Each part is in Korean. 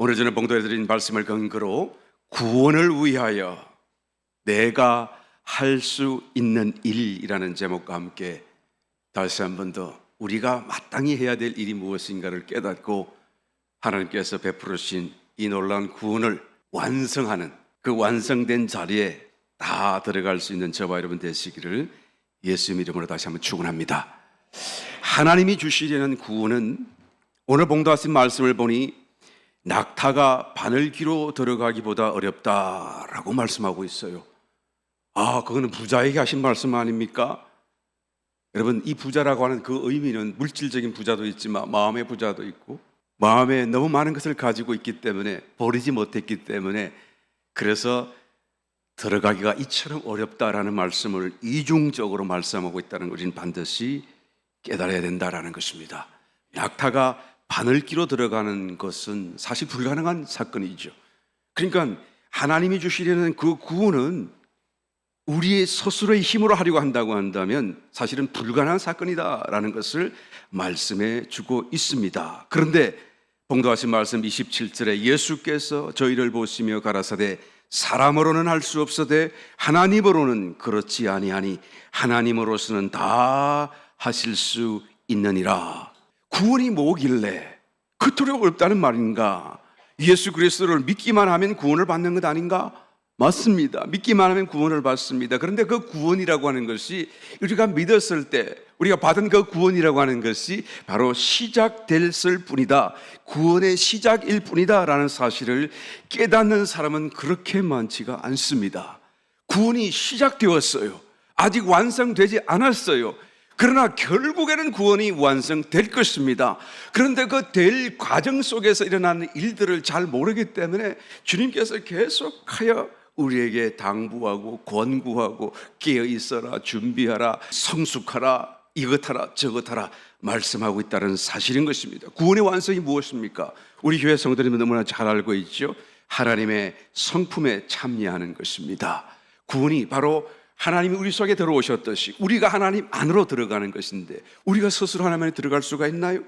오늘 저는 봉독해드린 말씀을 근거로 구원을 위하여 내가 할 수 있는 일이라는 제목과 함께 다시 한 번 더 우리가 마땅히 해야 될 일이 무엇인가를 깨닫고 하나님께서 베풀으신 이 놀라운 구원을 완성하는 그 완성된 자리에 다 들어갈 수 있는 저와 여러분 되시기를 예수님 이름으로 다시 한번 축원합니다. 하나님이 주시려는 구원은 오늘 봉독하신 말씀을 보니 낙타가 바늘귀로 들어가기보다 어렵다라고 말씀하고 있어요. 그거는 부자에게 하신 말씀 아닙니까? 여러분, 이 부자라고 하는 그 의미는 물질적인 부자도 있지만 마음의 부자도 있고, 마음에 너무 많은 것을 가지고 있기 때문에, 버리지 못했기 때문에, 그래서 들어가기가 이처럼 어렵다라는 말씀을 이중적으로 말씀하고 있다는 걸 우리는 반드시 깨달아야 된다라는 것입니다. 낙타가 바늘귀로 들어가는 것은 사실 불가능한 사건이죠. 그러니까 하나님이 주시려는 그 구원은 우리의 스스로의 힘으로 하려고 한다고 한다면 사실은 불가능한 사건이다라는 것을 말씀해 주고 있습니다. 그런데 봉독하신 말씀 27절에 예수께서 저희를 보시며 가라사대 사람으로는 할 수 없으되 하나님으로는 그렇지 아니하니 하나님으로서는 다 하실 수 있느니라. 구원이 뭐길래 그토록 어렵다는 말인가? 예수 그리스도를 믿기만 하면 구원을 받는 것 아닌가? 맞습니다. 믿기만 하면 구원을 받습니다. 그런데 그 구원이라고 하는 것이 우리가 믿었을 때 우리가 받은 그 구원이라고 하는 것이 바로 시작됐을 뿐이다, 구원의 시작일 뿐이다 라는 사실을 깨닫는 사람은 그렇게 많지가 않습니다. 구원이 시작되었어요. 아직 완성되지 않았어요. 그러나 결국에는 구원이 완성될 것입니다. 그런데 그 될 과정 속에서 일어나는 일들을 잘 모르기 때문에 주님께서 계속하여 우리에게 당부하고 권고하고 깨어있어라, 준비하라, 성숙하라, 이것하라 저것하라 말씀하고 있다는 사실인 것입니다. 구원의 완성이 무엇입니까? 우리 교회 성도님은 너무나 잘 알고 있죠. 하나님의 성품에 참여하는 것입니다. 구원이 바로 하나님이 우리 속에 들어오셨듯이 우리가 하나님 안으로 들어가는 것인데, 우리가 스스로 하나님 안에 들어갈 수가 있나요?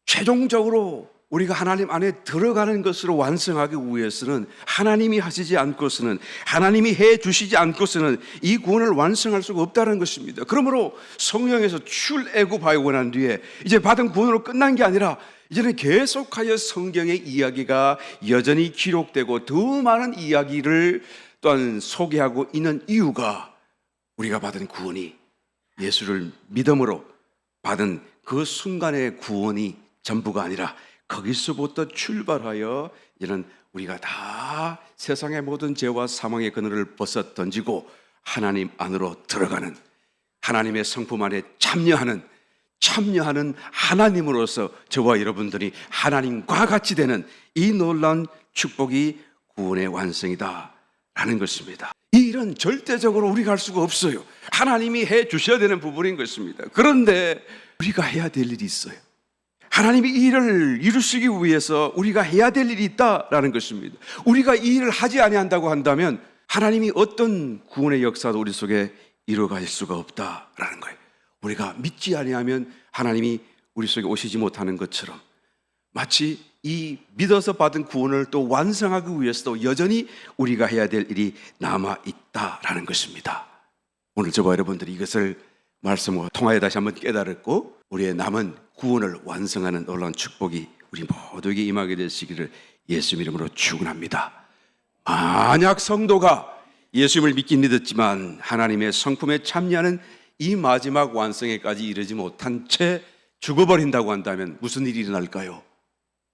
최종적으로 우리가 하나님 안에 들어가는 것으로 완성하기 위해서는 하나님이 하시지 않고서는, 하나님이 해 주시지 않고서는 이 구원을 완성할 수가 없다는 것입니다. 그러므로 성령에서 출애굽하고 난 뒤에 이제 받은 구원으로 끝난 게 아니라 이제는 계속하여 성경의 이야기가 여전히 기록되고 더 많은 이야기를 또한 소개하고 있는 이유가, 우리가 받은 구원이 예수를 믿음으로 받은 그 순간의 구원이 전부가 아니라 거기서부터 출발하여 이제는 우리가 다 세상의 모든 죄와 사망의 그늘을 벗어 던지고 하나님 안으로 들어가는, 하나님의 성품 안에 참여하는 하나님으로서 저와 여러분들이 하나님과 같이 되는 이 놀라운 축복이 구원의 완성이다 라는 것입니다. 이 일은 절대적으로 우리가 할 수가 없어요. 하나님이 해 주셔야 되는 부분인 것입니다. 그런데 우리가 해야 될 일이 있어요. 하나님이 이 일을 이루시기 위해서 우리가 해야 될 일이 있다라는 것입니다. 우리가 이 일을 하지 아니한다고 한다면 하나님이 어떤 구원의 역사도 우리 속에 이루어갈 수가 없다라는 거예요. 우리가 믿지 아니하면 하나님이 우리 속에 오시지 못하는 것처럼, 마치 이 믿어서 받은 구원을 또 완성하기 위해서도 여전히 우리가 해야 될 일이 남아있다라는 것입니다. 오늘 저와 여러분들이 이것을 말씀과 통하여 다시 한번 깨달았고, 우리의 남은 구원을 완성하는 놀라운 축복이 우리 모두에게 임하게 되시기를 예수 이름으로 축원합니다. 만약 성도가 예수님을 믿긴 믿었지만 하나님의 성품에 참여하는 이 마지막 완성에까지 이르지 못한 채 죽어버린다고 한다면 무슨 일이 일어날까요?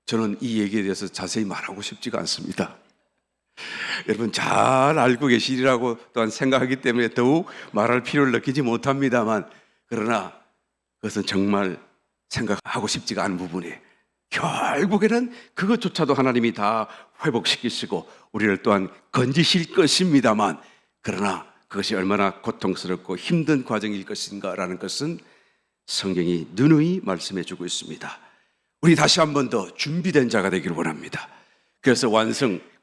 저는 이 얘기에 대해서 자세히 말하고 싶지가 않습니다. 여러분 잘 알고 계시리라고 또한 생각하기 때문에 더욱 말할 필요를 느끼지 못합니다만, 그러나 그것은 정말 생각하고 싶지가 않은 부분이에요. 결국에는 그것조차도 하나님이 다 회복시키시고 우리를 또한 건지실 것입니다만, 그러나 그것이 얼마나 고통스럽고 힘든 과정일 것인가라는 것은 성경이 누누이 말씀해 주고 있습니다. 우리 다시 한 번 더 준비된 자가 되기를 원합니다. 그래서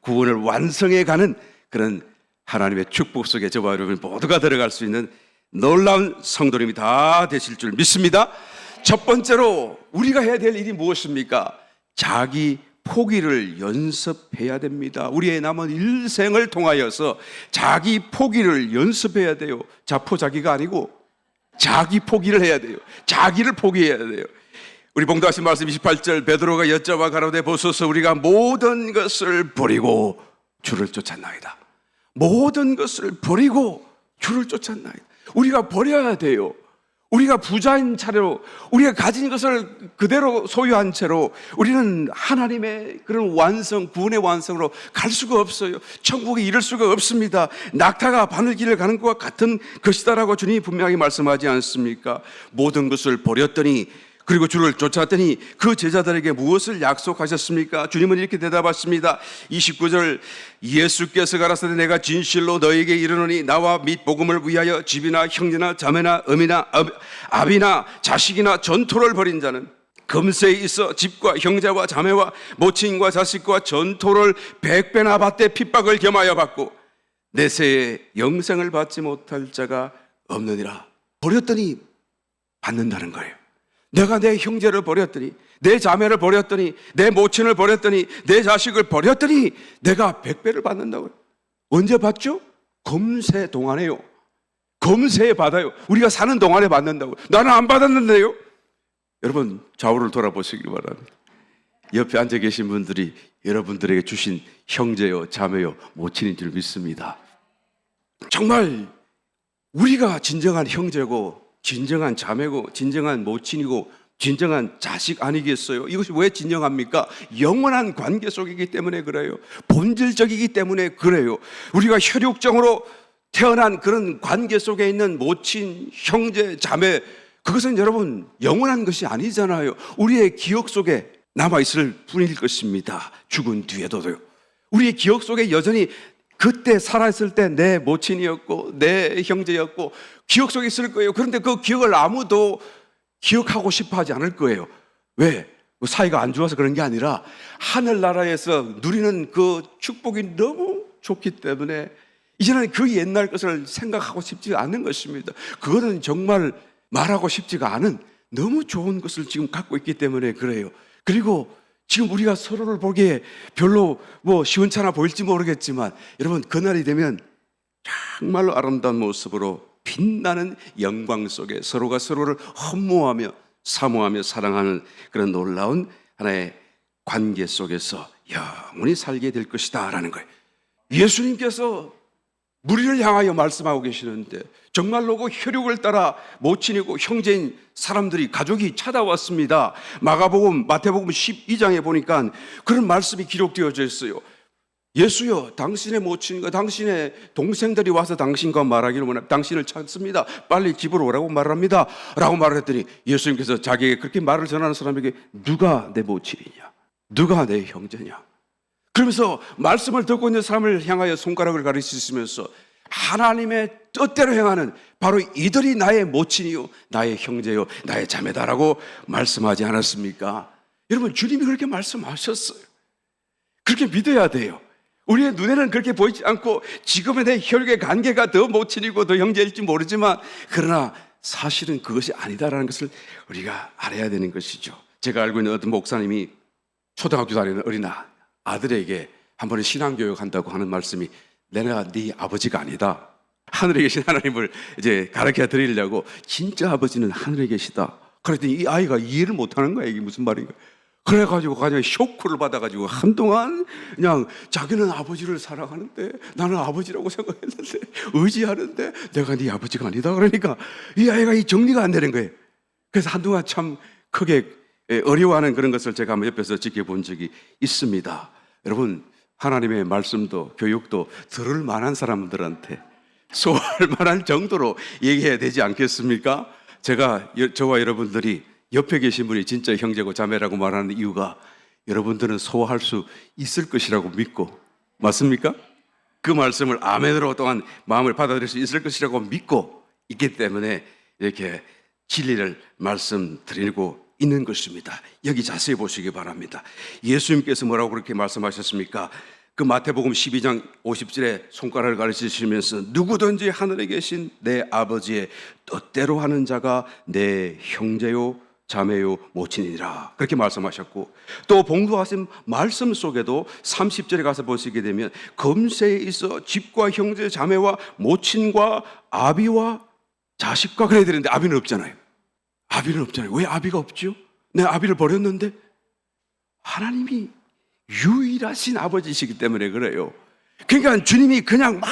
구원을 완성해 가는 그런 하나님의 축복 속에 저와 여러분 모두가 들어갈 수 있는 놀라운 성도님이 다 되실 줄 믿습니다. 첫 번째로 우리가 해야 될 일이 무엇입니까? 자기 포기를 연습해야 됩니다. 우리의 남은 일생을 통하여서 자기 포기를 연습해야 돼요. 자포자기가 아니고 자기 포기를 해야 돼요. 자기를 포기해야 돼요. 우리 봉독하신 말씀 28절, 베드로가 여자와 가로되 보소서 우리가 모든 것을 버리고 주를 쫓았나이다. 모든 것을 버리고 주를 쫓았나이다. 우리가 버려야 돼요. 우리가 부자인 차례로, 우리가 가진 것을 그대로 소유한 채로 우리는 하나님의 그런 완성, 구원의 완성으로 갈 수가 없어요. 천국에 이를 수가 없습니다. 낙타가 바늘길을 가는 것과 같은 것이다라고 주님이 분명히 말씀하지 않습니까? 모든 것을 버렸더니, 그리고 주를 쫓았더니 그 제자들에게 무엇을 약속하셨습니까? 주님은 이렇게 대답하십니다. 29절, 예수께서 가라사대 내가 진실로 너에게 이르노니 나와 및 복음을 위하여 집이나 형제나 자매나 어미나 아비나 자식이나 전토를 벌인 자는 금세에 있어 집과 형제와 자매와 모친과 자식과 전토를 100배나 받되 핍박을 겸하여 받고 내세에 영생을 받지 못할 자가 없느니라. 버렸더니 받는다는 거예요. 내가 내 형제를 버렸더니, 내 자매를 버렸더니, 내 모친을 버렸더니, 내 자식을 버렸더니 내가 100배를 받는다고요. 언제 받죠? 금세 동안에요. 금세에 받아요. 우리가 사는 동안에 받는다고요. 나는 안 받았는데요. 여러분 좌우를 돌아보시기 바랍니다. 옆에 앉아 계신 분들이 여러분들에게 주신 형제요 자매요 모친인 줄 믿습니다. 정말 우리가 진정한 형제고 진정한 자매고 진정한 모친이고 진정한 자식 아니겠어요? 이것이 왜 진정합니까? 영원한 관계 속이기 때문에 그래요. 본질적이기 때문에 그래요. 우리가 혈육적으로 태어난 그런 관계 속에 있는 모친, 형제, 자매, 그것은 여러분 영원한 것이 아니잖아요. 우리의 기억 속에 남아있을 뿐일 것입니다. 죽은 뒤에도요. 우리의 기억 속에 여전히 그때 살아있을 때 내 모친이었고 내 형제였고 기억 속에 있을 거예요. 그런데 그 기억을 아무도 기억하고 싶어 하지 않을 거예요. 왜? 사이가 안 좋아서 그런 게 아니라 하늘나라에서 누리는 그 축복이 너무 좋기 때문에 이제는 그 옛날 것을 생각하고 싶지 않은 것입니다. 그거는 정말 말하고 싶지가 않은 너무 좋은 것을 지금 갖고 있기 때문에 그래요. 그리고 지금 우리가 서로를 보기에 별로 시원찮아 보일지 모르겠지만 여러분 그날이 되면 정말로 아름다운 모습으로 빛나는 영광 속에 서로가 서로를 허무하며 사모하며 사랑하는 그런 놀라운 하나의 관계 속에서 영원히 살게 될 것이다 라는 거예요. 예수님께서 무리를 향하여 말씀하고 계시는데 정말로 그 혈육을 따라 모친이고 형제인 사람들이 가족이 찾아왔습니다. 마태복음 12장에 보니까 그런 말씀이 기록되어져 있어요. 예수여 당신의 모친과 당신의 동생들이 와서 당신과 말하기를 원합니다. 당신을 찾습니다. 빨리 집으로 오라고 말합니다 라고 말을 했더니 예수님께서 자기에게 그렇게 말을 전하는 사람에게 누가 내 모친이냐 누가 내 형제냐 그러면서 말씀을 듣고 있는 사람을 향하여 손가락을 가리키시면서 하나님의 뜻대로 행하는 바로 이들이 나의 모친이요 나의 형제요 나의 자매다라고 말씀하지 않았습니까? 여러분 주님이 그렇게 말씀하셨어요. 그렇게 믿어야 돼요. 우리의 눈에는 그렇게 보이지 않고 지금의 내 혈육의 관계가 더 모친이고 더 형제일지 모르지만 그러나 사실은 그것이 아니다라는 것을 우리가 알아야 되는 것이죠. 제가 알고 있는 어떤 목사님이 초등학교 다니는 어린 아들에게 한 번에 신앙교육 한다고 하는 말씀이 내가 네 아버지가 아니다. 하늘에 계신 하나님을 이제 가르쳐 드리려고 진짜 아버지는 하늘에 계시다. 그랬더니 이 아이가 이해를 못하는 거야. 이게 무슨 말인가. 그래가지고 그냥 쇼크를 받아가지고 한동안 그냥 자기는 아버지를 사랑하는데 나는 아버지라고 생각했는데 의지하는데 내가 네 아버지가 아니다. 그러니까 이 아이가 이 정리가 안 되는 거예요. 그래서 한동안 참 크게 어려워하는 그런 것을 제가 한번 옆에서 지켜본 적이 있습니다. 여러분 하나님의 말씀도 교육도 들을 만한 사람들한테 소화할 만한 정도로 얘기해야 되지 않겠습니까? 저와 여러분들이 옆에 계신 분이 진짜 형제고 자매라고 말하는 이유가 여러분들은 소화할 수 있을 것이라고 믿고 맞습니까? 그 말씀을 아멘으로 또한 마음을 받아들일 수 있을 것이라고 믿고 있기 때문에 이렇게 진리를 말씀드리고 있는 것입니다. 여기 자세히 보시기 바랍니다. 예수님께서 뭐라고 그렇게 말씀하셨습니까? 그 마태복음 12장 50절에 손가락을 가르치시면서 누구든지 하늘에 계신 내 아버지의 뜻대로 하는 자가 내 형제요 자매요 모친이니라 그렇게 말씀하셨고, 또 봉독하신 말씀 속에도 30절에 가서 보시게 되면 금세에 있어 집과 형제 자매와 모친과 아비와 자식과 그래야 되는데 아비는 없잖아요. 아비는 없잖아요. 왜 아비가 없죠? 내 아비를 버렸는데. 하나님이 유일하신 아버지시기 때문에 그래요. 그러니까 주님이 그냥 막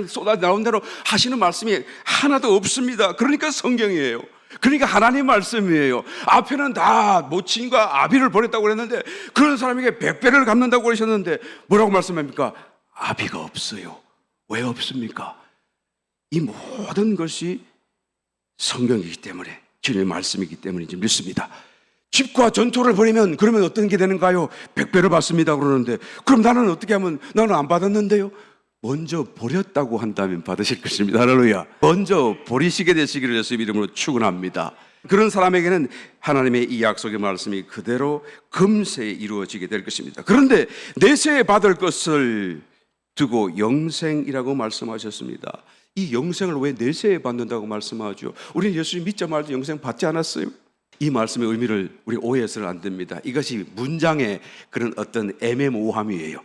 쏟아 나온 대로 하시는 말씀이 하나도 없습니다. 그러니까 성경이에요. 그러니까 하나님 말씀이에요. 앞에는 다 모친과 아비를 버렸다고 그랬는데, 그런 사람에게 100배를 갚는다고 그러셨는데 뭐라고 말씀합니까? 아비가 없어요. 왜 없습니까? 이 모든 것이 성경이기 때문에, 주님의 말씀이기 때문인지 믿습니다. 집과 전토를 벌이면 그러면 어떤 게 되는가요? 100배를 받습니다 그러는데, 그럼 나는 어떻게 하면, 나는 안 받았는데요? 먼저 버렸다고 한다면 받으실 것입니다. 할렐루야. 먼저 버리시게 되시기를 예수 이름으로 축원합니다. 그런 사람에게는 하나님의 이 약속의 말씀이 그대로 금세 이루어지게 될 것입니다. 그런데 내세에 받을 것을 두고 영생이라고 말씀하셨습니다. 이 영생을 왜 내세에 받는다고 말씀하죠? 우리는 예수님 믿자마자 영생 받지 않았어요? 이 말씀의 의미를 우리 오해해서는 안 됩니다. 이것이 문장의 그런 어떤 애매모호함이에요.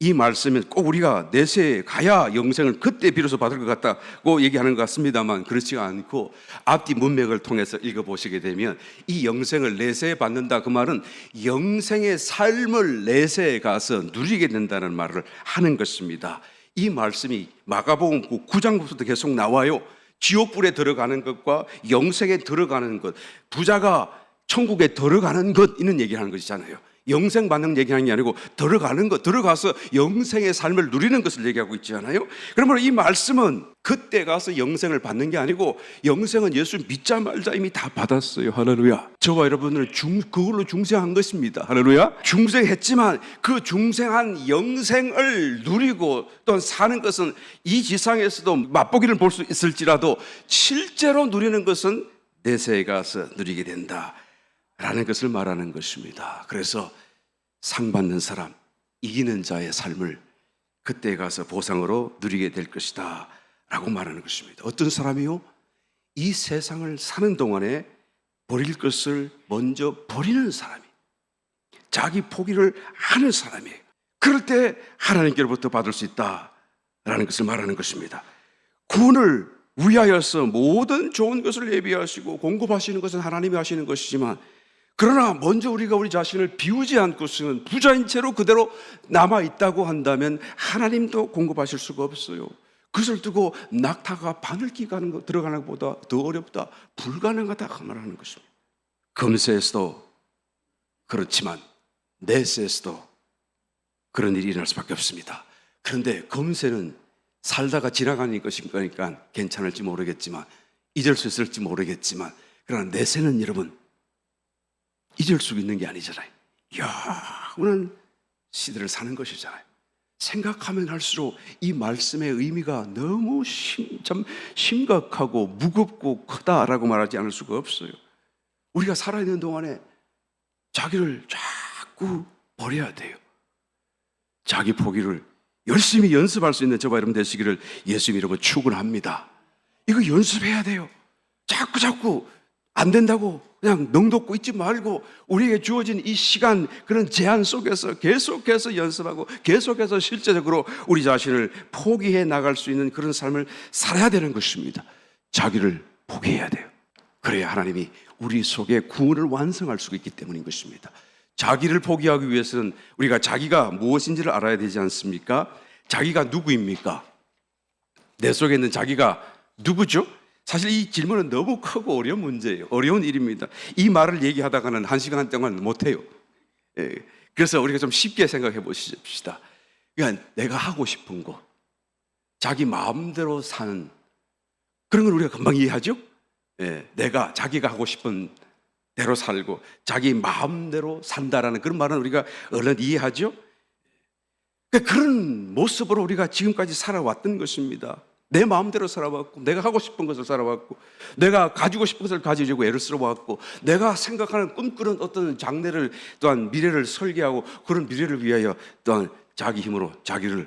이 말씀은 꼭 우리가 내세에 가야 영생을 그때 비로소 받을 것 같다고 얘기하는 것 같습니다만, 그렇지가 않고 앞뒤 문맥을 통해서 읽어보시게 되면 이 영생을 내세에 받는다, 그 말은 영생의 삶을 내세에 가서 누리게 된다는 말을 하는 것입니다. 이 말씀이 마가복음 9장부터 계속 나와요. 지옥불에 들어가는 것과 영생에 들어가는 것, 부자가 천국에 들어가는 것, 이런 얘기하는 것이잖아요. 영생 받는 얘기하는 게 아니고 들어가는 것, 들어가서 영생의 삶을 누리는 것을 얘기하고 있잖아요. 그러면 이 말씀은 그때 가서 영생을 받는 게 아니고, 영생은 예수 믿자 말자 이미 다 받았어요. 할렐루야. 저와 여러분은 그걸로 중생한 것입니다. 할렐루야. 중생했지만 그 중생한 영생을 누리고 또 사는 것은 이 지상에서도 맛보기를 볼 수 있을지라도 실제로 누리는 것은 내세에 가서 누리게 된다 라는 것을 말하는 것입니다. 그래서 상 받는 사람, 이기는 자의 삶을 그때 가서 보상으로 누리게 될 것이다 라고 말하는 것입니다. 어떤 사람이요? 이 세상을 사는 동안에 버릴 것을 먼저 버리는 사람이, 자기 포기를 하는 사람이에요. 그럴 때 하나님께로부터 받을 수 있다라는 것을 말하는 것입니다. 구원을 위하여서 모든 좋은 것을 예비하시고 공급하시는 것은 하나님이 하시는 것이지만, 그러나 먼저 우리가 우리 자신을 비우지 않고서는 부자인 채로 그대로 남아있다고 한다면 하나님도 공급하실 수가 없어요. 그것을 두고 낙타가 바늘기 들어가는 것보다 더 어렵다, 불가능하다 말하는 것입니다. 금세에서도 그렇지만 내세에서도 그런 일이 일어날 수밖에 없습니다. 그런데 금세는 살다가 지나가는 것인 거니까 괜찮을지 모르겠지만, 잊을 수 있을지 모르겠지만, 그러나 내세는 여러분 잊을 수 있는 게 아니잖아요. 영원한 시대를 사는 것이잖아요. 생각하면 할수록 이 말씀의 의미가 너무 참 심각하고 무겁고 크다라고 말하지 않을 수가 없어요. 우리가 살아있는 동안에 자기를 자꾸 버려야 돼요. 자기 포기를 열심히 연습할 수 있는 저와 여러분 되시기를 예수님 이름으로 축원합니다. 이거 연습해야 돼요. 자꾸 안 된다고 그냥 넋놓고 있지 말고, 우리에게 주어진 이 시간, 그런 제한 속에서 계속해서 연습하고 계속해서 실제적으로 우리 자신을 포기해 나갈 수 있는 그런 삶을 살아야 되는 것입니다. 자기를 포기해야 돼요. 그래야 하나님이 우리 속에 구원을 완성할 수 있기 때문인 것입니다. 자기를 포기하기 위해서는 우리가 자기가 무엇인지를 알아야 되지 않습니까? 자기가 누구입니까? 내 속에 있는 자기가 누구죠? 사실 이 질문은 너무 크고 어려운 문제예요. 어려운 일입니다. 이 말을 얘기하다가는 1시간 동안 못해요. 그래서 우리가 좀 쉽게 생각해 보십시다. 그러니까 내가 하고 싶은 거, 자기 마음대로 사는 그런 걸 우리가 금방 이해하죠? 내가 자기가 하고 싶은 대로 살고 자기 마음대로 산다라는 그런 말은 우리가 얼른 이해하죠? 그런 모습으로 우리가 지금까지 살아왔던 것입니다. 내 마음대로 살아왔고, 내가 하고 싶은 것을 살아왔고, 내가 가지고 싶은 것을 가지려고 애를 쓸어왔고, 내가 생각하는 꿈꾸는 어떤 장래를 또한 미래를 설계하고 그런 미래를 위하여 또한 자기 힘으로 자기를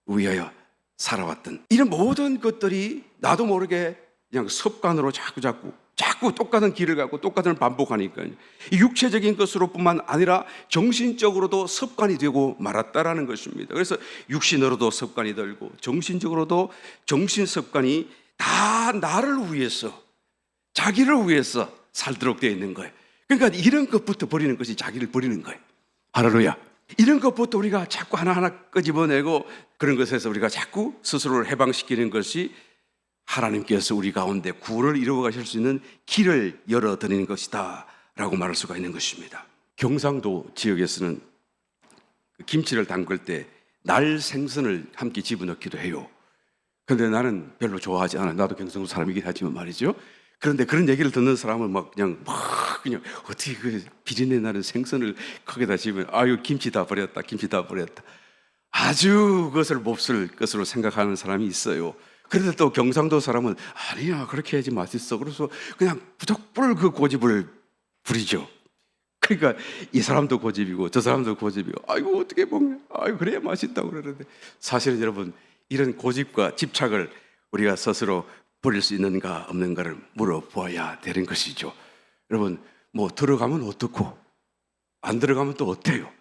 위하여 살아왔던 이런 모든 것들이 나도 모르게 그냥 습관으로 자꾸 자꾸 똑같은 길을 가고 똑같은 반복하니까요. 이 육체적인 것으로뿐만 아니라 정신적으로도 습관이 되고 말았다라는 것입니다. 그래서 육신으로도 습관이 들고 정신적으로도 정신 습관이 다 나를 위해서, 자기를 위해서 살도록 되어 있는 거예요. 그러니까 이런 것부터 버리는 것이 자기를 버리는 거예요. 할렐루야. 이런 것부터 우리가 자꾸 하나하나 끄집어내고 그런 것에서 우리가 자꾸 스스로를 해방시키는 것이 하나님께서 우리 가운데 구원을 이루어 가실 수 있는 길을 열어드리는 것이다 라고 말할 수가 있는 것입니다. 경상도 지역에서는 김치를 담글 때 날 생선을 함께 집어넣기도 해요. 그런데 나는 별로 좋아하지 않아. 나도 경상도 사람이긴 하지만 말이죠. 그런데 그런 얘기를 듣는 사람은 그냥 어떻게 그 비린내 나는 생선을 거기다 집으면 아유 김치 다 버렸다, 김치 다 버렸다. 아주 그것을 몹쓸 것으로 생각하는 사람이 있어요. 그런데 또 경상도 사람은 아니야 그렇게 해야지 맛있어. 그래서 그냥 부적불 그 고집을 부리죠. 그러니까 이 사람도 고집이고 저 사람도 고집이고 아이고 어떻게 먹냐, 아이고 그래야 맛있다고 그러는데 사실은 여러분 이런 고집과 집착을 우리가 스스로 버릴 수 있는가 없는가를 물어보아야 되는 것이죠. 여러분 뭐 들어가면 어떻고 안 들어가면 또 어때요?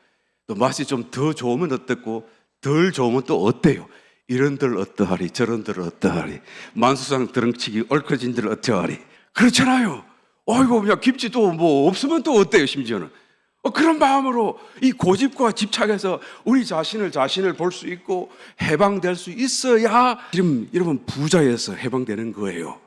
또 맛이 좀 더 좋으면 어떻고 덜 좋으면 또 어때요? 이런들 어떠하리 저런들 어떠하리 만수상 드렁치기 얽혀진들 어떠하리 그렇잖아요. 아이고 야 김치도 뭐 없으면 또 어때요? 심지어는 그런 마음으로 이 고집과 집착에서 우리 자신을 볼 수 있고 해방될 수 있어야 지금 여러분 부자에서 해방되는 거예요.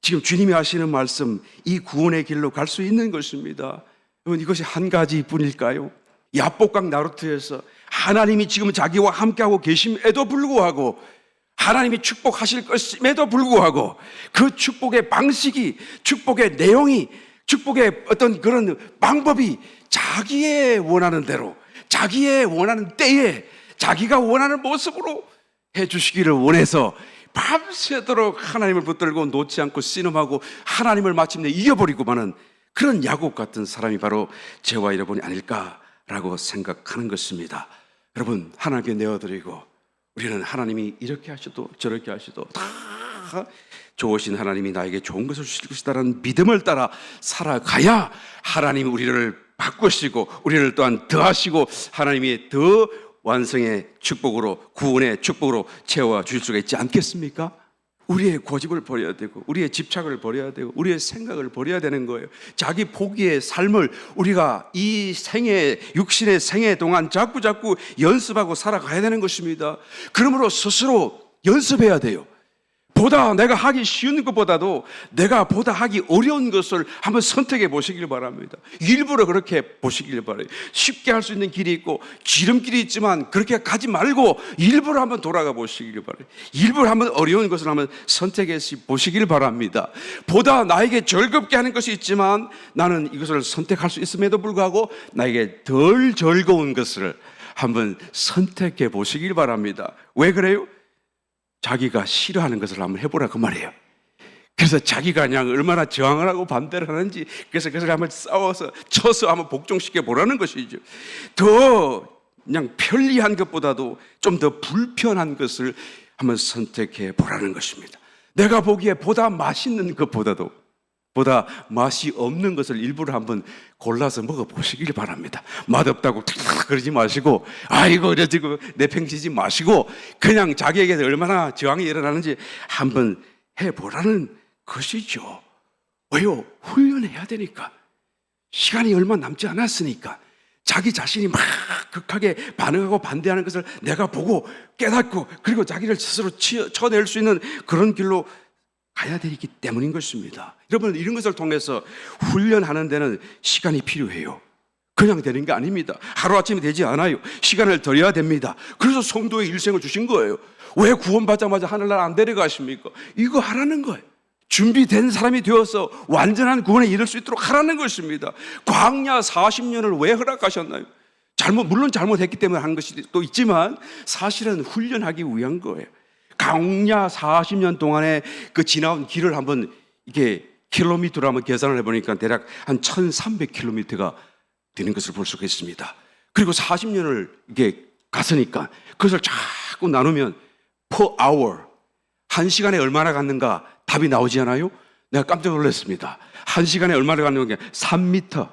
지금 주님이 하시는 말씀 이 구원의 길로 갈 수 있는 것입니다. 여러분 이것이 한 가지뿐일까요? 야복강 나루트에서 하나님이 지금 자기와 함께하고 계심에도 불구하고 하나님이 축복하실 것임에도 불구하고 그 축복의 방식이 축복의 내용이 축복의 어떤 그런 방법이 자기의 원하는 대로 자기의 원하는 때에 자기가 원하는 모습으로 해주시기를 원해서 밤새도록 하나님을 붙들고 놓지 않고 씨름하고 하나님을 마침내 이겨버리고 마는 그런 야곱 같은 사람이 바로 저와 여러분이 아닐까라고 생각하는 것입니다. 여러분 하나님께 내어드리고 우리는 하나님이 이렇게 하셔도 저렇게 하셔도 다 좋으신 하나님이 나에게 좋은 것을 주실 것이다라는 믿음을 따라 살아가야 하나님이 우리를 바꾸시고 우리를 또한 더하시고 하나님이 더 완성의 축복으로 구원의 축복으로 채워주실 수가 있지 않겠습니까? 우리의 고집을 버려야 되고 우리의 집착을 버려야 되고 우리의 생각을 버려야 되는 거예요. 자기 포기의 삶을 우리가 이 생애 육신의 생애 동안 자꾸 연습하고 살아가야 되는 것입니다. 그러므로 스스로 연습해야 돼요. 보다 내가 하기 쉬운 것보다도 내가 보다 하기 어려운 것을 한번 선택해 보시길 바랍니다. 일부러 그렇게 보시길 바라요. 쉽게 할 수 있는 길이 있고 지름길이 있지만 그렇게 가지 말고 일부러 한번 돌아가 보시길 바라요. 일부러 한번 어려운 것을 한번 선택해 보시길 바랍니다. 보다 나에게 즐겁게 하는 것이 있지만 나는 이것을 선택할 수 있음에도 불구하고 나에게 덜 즐거운 것을 한번 선택해 보시길 바랍니다. 왜 그래요? 자기가 싫어하는 것을 한번 해보라 그 말이에요. 그래서 자기가 그냥 얼마나 저항을 하고 반대를 하는지 그래서 그것을 한번 싸워서 쳐서 한번 복종시켜 보라는 것이죠. 더 그냥 편리한 것보다도 좀 더 불편한 것을 한번 선택해 보라는 것입니다. 내가 보기에 보다 맛있는 것보다도 보다 맛이 없는 것을 일부러 한번 골라서 먹어보시길 바랍니다. 맛없다고 그러지 마시고 아이고 이러지고 내팽치지 마시고 그냥 자기에게 얼마나 저항이 일어나는지 한번 해보라는 것이죠. 왜요? 훈련해야 되니까. 시간이 얼마 남지 않았으니까 자기 자신이 막 극하게 반응하고 반대하는 것을 내가 보고 깨닫고 그리고 자기를 스스로 쳐낼 수 있는 그런 길로 가야 되기 때문인 것입니다. 여러분 이런 것을 통해서 훈련하는 데는 시간이 필요해요. 그냥 되는 게 아닙니다. 하루아침에 되지 않아요. 시간을 들여야 됩니다. 그래서 성도의 일생을 주신 거예요. 왜 구원받자마자 하늘나라 안 데려가십니까? 이거 하라는 거예요. 준비된 사람이 되어서 완전한 구원에 이를 수 있도록 하라는 것입니다. 광야 40년을 왜 허락하셨나요? 물론 잘못했기 때문에 하는 것이 또 있지만 사실은 훈련하기 위한 거예요. 광야 40년 동안에 그 지나온 길을 한번 이게 킬로미터로 한번 계산을 해보니까 대략 한 1300km가 되는 것을 볼 수가 있습니다. 그리고 40년을 이게 갔으니까 그것을 자꾸 나누면 per hour 한 시간에 얼마나 갔는가 답이 나오지 않아요? 내가 깜짝 놀랐습니다. 1시간에 얼마나 가는 게 3m,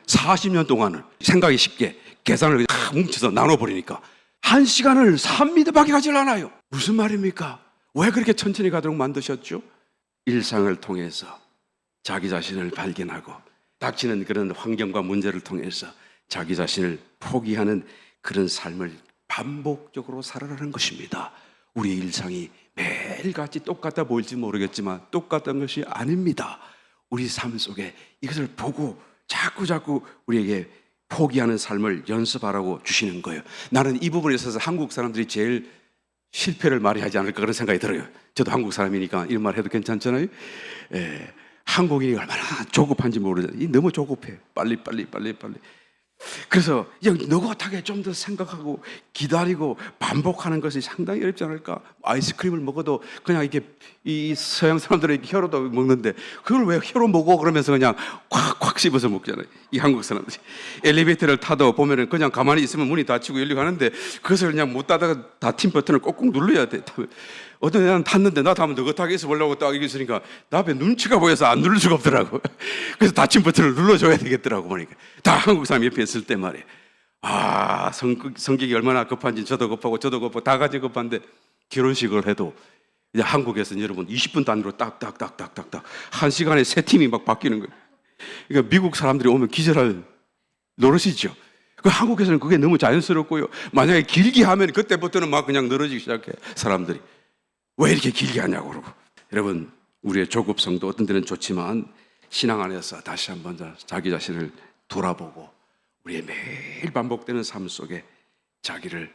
40년 동안을 생각이 쉽게 계산을 다 뭉쳐서 나눠버리니까 1시간을 3m밖에 가질 않아요. 무슨 말입니까? 왜 그렇게 천천히 가도록 만드셨죠? 일상을 통해서 자기 자신을 발견하고 닥치는 그런 환경과 문제를 통해서 자기 자신을 포기하는 그런 삶을 반복적으로 살아가는 것입니다. 우리의 일상이 매일같이 똑같아 보일지 모르겠지만 똑같은 것이 아닙니다. 우리 삶 속에 이것을 보고 자꾸 우리에게 포기하는 삶을 연습하라고 주시는 거예요. 나는 이 부분에 있어서 한국 사람들이 제일 실패를 많이 하지 않을까 그런 생각이 들어요. 저도 한국 사람이니까 이런 말 해도 괜찮잖아요. 한국인이 얼마나 조급한지 모르잖아요. 너무 조급해. 빨리. 그래서 느긋하게 좀 더 생각하고 기다리고 반복하는 것이 상당히 어렵지 않을까? 아이스크림을 먹어도 그냥 이렇게 이 서양 사람들은 혀로도 먹는데 그걸 왜 혀로 먹어? 그러면서 그냥 콱콱 씹어서 먹잖아요. 이 한국 사람들이. 엘리베이터를 타도 보면은 그냥 가만히 있으면 문이 닫히고 열리고 하는데 그것을 그냥 못 닫아가 닫힌 버튼을 꼭꼭 눌러야 돼. 어떤 애는 탔는데 나도 한번 느긋하게 있어 보려고 딱 이게 있으니까 나 앞에 눈치가 보여서 안 누를 수가 없더라고. 그래서 닫힌 버튼을 눌러줘야 되겠더라고 보니까. 다 한국 사람 옆에 있을 때 말이에요. 성격이 얼마나 급한지 저도 급하고 다 같이 급한데 결혼식을 해도 이제 한국에서는 여러분 20분 단위로 딱딱딱딱딱딱 1시간에 3팀이 막 바뀌는 거예요. 그러니까 미국 사람들이 오면 기절할 노릇이죠. 한국에서는 그게 너무 자연스럽고요. 만약에 길게 하면 그때부터는 막 그냥 늘어지기 시작해 사람들이. 왜 이렇게 길게 하냐고 그러고. 여러분 우리의 조급성도 어떤 때는 좋지만 신앙 안에서 다시 한번 자기 자신을 돌아보고 우리의 매일 반복되는 삶 속에 자기를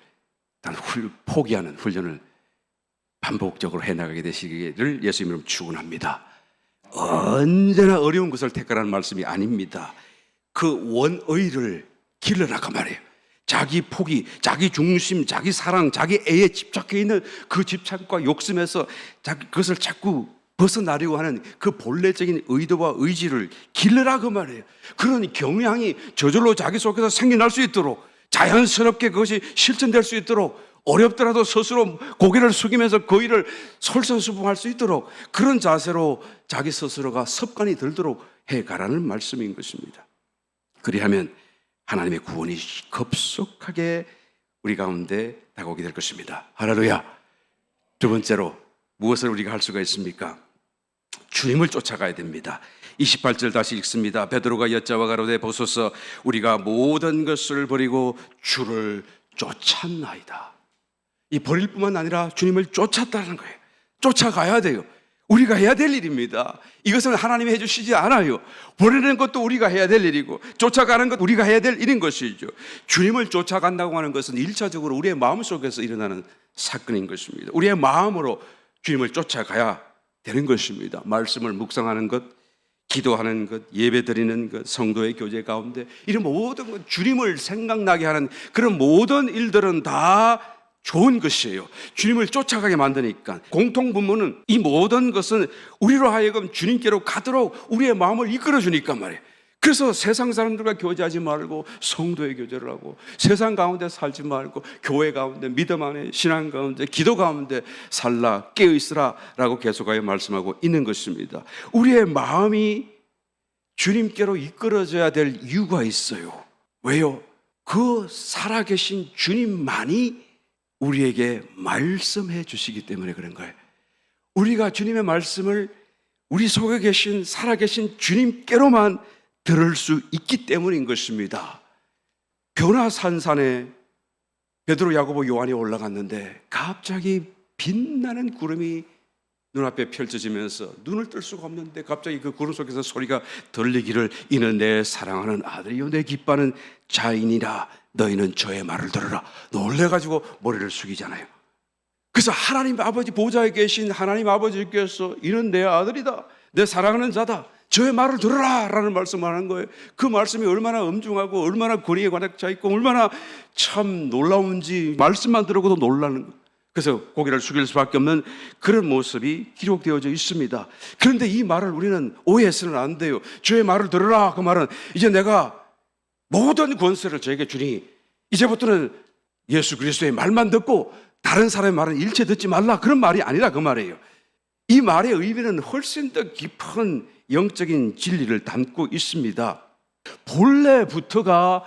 포기하는 훈련을 반복적으로 해나가게 되시기를 예수 이름으로 축원합니다. 언제나 어려운 것을 택하라는 말씀이 아닙니다. 그 원의를 길러라고 말해요. 자기 포기, 자기 중심, 자기 사랑, 자기 애에 집착해 있는 그 집착과 욕심에서 그것을 자꾸 벗어나려고 하는 그 본래적인 의도와 의지를 길러라고 말해요. 그런 경향이 저절로 자기 속에서 생겨날 수 있도록 자연스럽게 그것이 실천될 수 있도록 어렵더라도 스스로 고개를 숙이면서 그 일을 솔선수범할 수 있도록 그런 자세로 자기 스스로가 습관이 들도록 해가라는 말씀인 것입니다. 그리하면 하나님의 구원이 급속하게 우리 가운데 다가오게 될 것입니다. 할렐루야. 두 번째로 무엇을 우리가 할 수가 있습니까? 주님을 쫓아가야 됩니다. 28절 다시 읽습니다. 베드로가 여짜와 가로되 보소서 우리가 모든 것을 버리고 주를 쫓았나이다. 이 버릴 뿐만 아니라 주님을 쫓았다는 거예요. 쫓아가야 돼요. 우리가 해야 될 일입니다. 이것은 하나님이 해주시지 않아요. 버리는 것도 우리가 해야 될 일이고 쫓아가는 것 우리가 해야 될 일인 것이죠. 주님을 쫓아간다고 하는 것은 1차적으로 우리의 마음속에서 일어나는 사건인 것입니다. 우리의 마음으로 주님을 쫓아가야 되는 것입니다. 말씀을 묵상하는 것, 기도하는 것, 예배드리는 것, 성도의 교제 가운데 이런 모든 것, 주님을 생각나게 하는 그런 모든 일들은 다 좋은 것이에요. 주님을 쫓아가게 만드니까. 공통분모는 이 모든 것은 우리로 하여금 주님께로 가도록 우리의 마음을 이끌어 주니까 말이에요. 그래서 세상 사람들과 교제하지 말고 성도의 교제를 하고 세상 가운데 살지 말고 교회 가운데 믿음 안에 신앙 가운데 기도 가운데 살라 깨어있으라 라고 계속하여 말씀하고 있는 것입니다. 우리의 마음이 주님께로 이끌어져야 될 이유가 있어요. 왜요? 그 살아계신 주님만이 우리에게 말씀해 주시기 때문에 그런 거예요. 우리가 주님의 말씀을 우리 속에 계신 살아계신 주님께로만 들을 수 있기 때문인 것입니다. 변화산산에 베드로, 야고보, 요한이 올라갔는데 갑자기 빛나는 구름이 눈앞에 펼쳐지면서 눈을 뜰 수가 없는데 갑자기 그 구름 속에서 소리가 들리기를 이는 내 사랑하는 아들이요 내 기뻐하는 자이니라 너희는 저의 말을 들으라. 놀래가지고 머리를 숙이잖아요. 그래서 하나님 아버지 보좌에 계신 하나님 아버지께서 이는 내 아들이다 내 사랑하는 자다 저의 말을 들으라 라는 말씀을 하는 거예요. 그 말씀이 얼마나 엄중하고 얼마나 권위에 관해차 있고 얼마나 참 놀라운지 말씀만 들어도 놀라는 거예요. 그래서 고개를 숙일 수밖에 없는 그런 모습이 기록되어져 있습니다. 그런데 이 말을 우리는 오해해서는 안 돼요. 주의 말을 들으라 그 말은 이제 내가 모든 권세를 저에게 주니 이제부터는 예수 그리스도의 말만 듣고 다른 사람의 말은 일체 듣지 말라 그런 말이 아니라 그 말이에요. 이 말의 의미는 훨씬 더 깊은 영적인 진리를 담고 있습니다. 본래부터가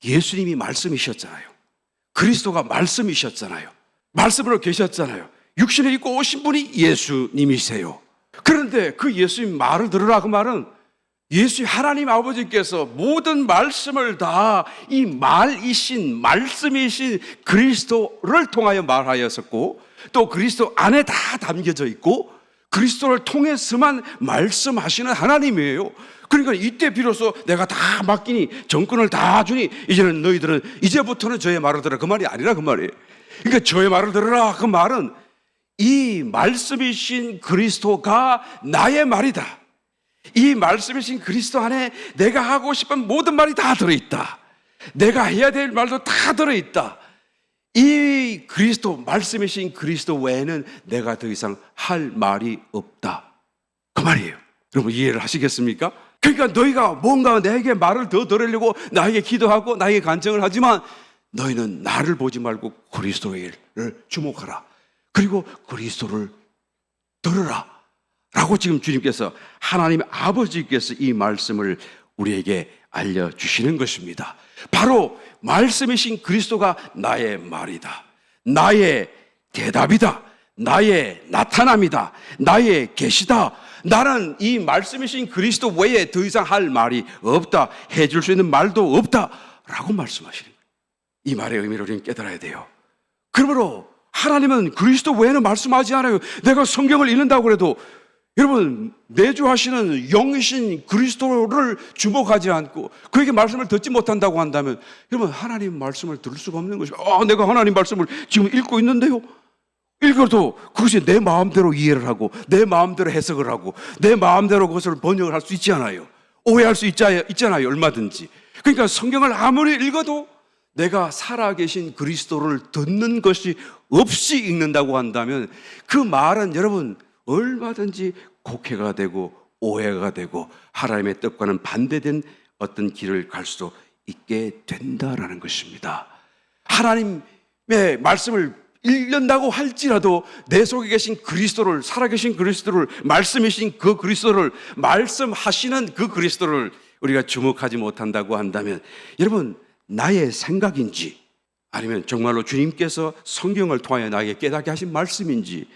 예수님이 말씀이셨잖아요. 그리스도가 말씀이셨잖아요. 말씀으로 계셨잖아요. 육신을 입고 오신 분이 예수님이세요. 그런데 그 예수님 말을 들으라, 그 말은 예수 하나님 아버지께서 모든 말씀을 다 이 말이신, 말씀이신 그리스도를 통하여 말하였었고, 또 그리스도 안에 다 담겨져 있고, 그리스도를 통해서만 말씀하시는 하나님이에요. 그러니까 이때 비로소 내가 다 맡기니, 정권을 다 주니, 이제는 너희들은 이제부터는 저의 말을 들으라, 그 말이 아니라 그 말이에요. 그러니까 저의 말을 들으라, 그 말은 이 말씀이신 그리스도가 나의 말이다. 이 말씀이신 그리스도 안에 내가 하고 싶은 모든 말이 다 들어있다. 내가 해야 될 말도 다 들어있다. 이 그리스도, 말씀이신 그리스도 외에는 내가 더 이상 할 말이 없다, 그 말이에요. 여러분 이해를 하시겠습니까? 그러니까 너희가 뭔가 내게 말을 더 들으려고 나에게 기도하고 나에게 간청을 하지만, 너희는 나를 보지 말고 그리스도를 주목하라. 그리고 그리스도를 들으라 라고 지금 주님께서, 하나님 아버지께서 이 말씀을 우리에게 알려주시는 것입니다. 바로 말씀이신 그리스도가 나의 말이다, 나의 대답이다, 나의 나타남이다, 나의 계시다. 나는 이 말씀이신 그리스도 외에 더 이상 할 말이 없다, 해줄 수 있는 말도 없다 라고 말씀하시는 거예요. 이 말의 의미를 우리는 깨달아야 돼요. 그러므로 하나님은 그리스도 외에는 말씀하지 않아요. 내가 성경을 읽는다고 해도 여러분 내주하시는 영이신 그리스도를 주목하지 않고 그에게 말씀을 듣지 못한다고 한다면, 여러분 하나님 말씀을 들을 수가 없는 것이죠. 내가 하나님 말씀을 지금 읽고 있는데요, 읽어도 그것이 내 마음대로 이해를 하고 내 마음대로 해석을 하고 내 마음대로 그것을 번역을 할 수 있지 않아요. 오해할 수 있잖아요, 얼마든지. 그러니까 성경을 아무리 읽어도 내가 살아계신 그리스도를 듣는 것이 없이 읽는다고 한다면, 그 말은 여러분 얼마든지 곡해가 되고 오해가 되고 하나님의 뜻과는 반대된 어떤 길을 갈 수도 있게 된다라는 것입니다. 하나님의 말씀을 읽는다고 할지라도 내 속에 계신 그리스도를, 살아계신 그리스도를, 말씀이신 그 그리스도를, 말씀하시는 그 그리스도를 우리가 주목하지 못한다고 한다면, 여러분 나의 생각인지 아니면 정말로 주님께서 성경을 통하여 나에게 깨닫게 하신 말씀인지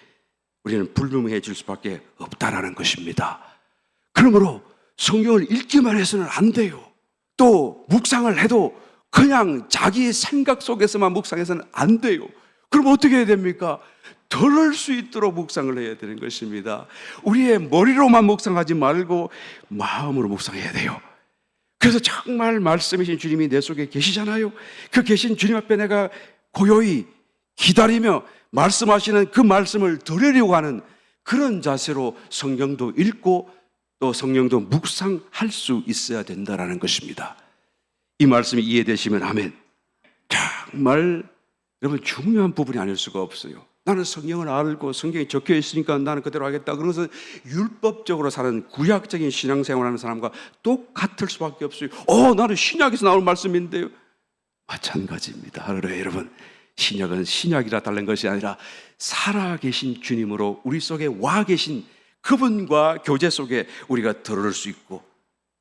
우리는 불분명해질 수밖에 없다라는 것입니다. 그러므로 성경을 읽기만 해서는 안 돼요. 또 묵상을 해도 그냥 자기 생각 속에서만 묵상해서는 안 돼요. 그럼 어떻게 해야 됩니까? 들을 수 있도록 묵상을 해야 되는 것입니다. 우리의 머리로만 묵상하지 말고 마음으로 묵상해야 돼요. 그래서 정말 말씀이신 주님이 내 속에 계시잖아요. 그 계신 주님 앞에 내가 고요히 기다리며 말씀하시는 그 말씀을 들으려고 하는 그런 자세로 성경도 읽고 또 성경도 묵상할 수 있어야 된다는 것입니다. 이 말씀이 이해되시면 아멘. 정말 여러분 중요한 부분이 아닐 수가 없어요. 나는 성경을 알고 성경에 적혀 있으니까 나는 그대로 하겠다. 그런 것은 율법적으로 사는 구약적인 신앙생활하는 사람과 똑같을 수밖에 없어요. 나는 신약에서 나올 말씀인데요. 마찬가지입니다. 할렐루야. 여러분, 신약은 신약이라 다른 것이 아니라 살아계신 주님으로 우리 속에 와 계신 그분과 교제 속에 우리가 들을 수 있고